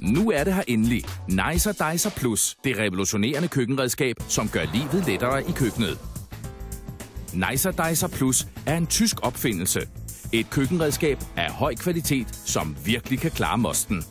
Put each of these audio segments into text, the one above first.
Nu er det her endelig. Nicer Dicer Plus, det revolutionerende køkkenredskab, som gør livet lettere i køkkenet. Nicer Dicer Plus er en tysk opfindelse. Et køkkenredskab af høj kvalitet, som virkelig kan klare mosten.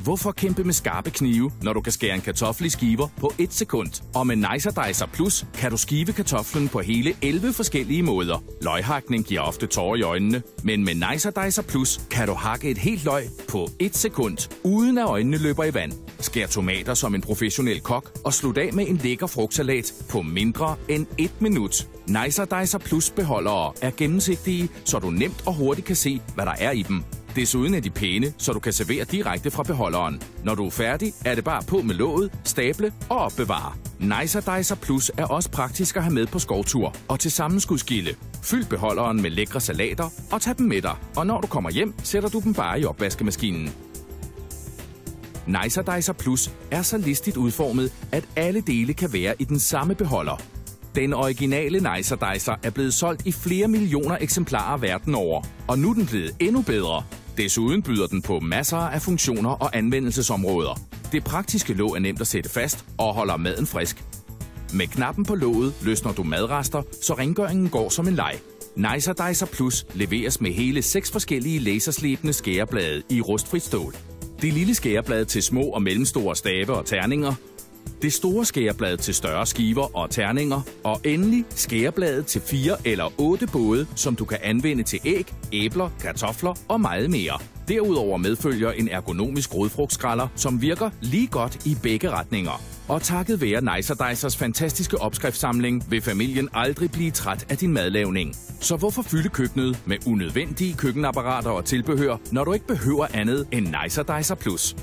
Hvorfor kæmpe med skarpe knive, når du kan skære en kartoffel i skiver på 1 sekund? Og med Nicer Dicer Plus kan du skive kartoflen på hele 11 forskellige måder. Løghakning giver ofte tårer i øjnene, men med Nicer Dicer Plus kan du hakke et helt løg på 1 sekund, uden at øjnene løber i vand. Skær tomater som en professionel kok og slut af med en lækker frugtsalat på mindre end 1 minut. Nicer Dicer Plus beholdere er gennemsigtige, så du nemt og hurtigt kan se, hvad der er i dem. Desuden er de pæne, så du kan servere direkte fra beholderen. Når du er færdig, er det bare på med låget, stable og opbevare. Nicer Dicer Plus er også praktisk at have med på skovtur og til sammenskudskilde. Fyld beholderen med lækre salater og tag dem med dig. Og når du kommer hjem, sætter du dem bare i opvaskemaskinen. Nicer Dicer Plus er så listigt udformet, at alle dele kan være i den samme beholder. Den originale Nicer Dicer er blevet solgt i flere millioner eksemplarer verden over, og nu er den blevet endnu bedre. Desuden byder den på masser af funktioner og anvendelsesområder. Det praktiske låg er nemt at sætte fast og holder maden frisk. Med knappen på låget løsner du madrester, så rengøringen går som en leg. Nicer Dicer Plus leveres med hele 6 forskellige laserslebende skæreblade i rustfrit stål. Det lille skæreblad til små og mellemstore stave og terninger. Det store skæreblad til større skiver og terninger, og endelig skærebladet til 4 eller 8 både, som du kan anvende til æg, æbler, kartofler og meget mere. Derudover medfølger en ergonomisk rodfrugtskræller, som virker lige godt i begge retninger. Og takket være Nicer Dicers fantastiske opskriftssamling vil familien aldrig blive træt af din madlavning. Så hvorfor fylde køkkenet med unødvendige køkkenapparater og tilbehør, når du ikke behøver andet end Nicer Dicer Plus?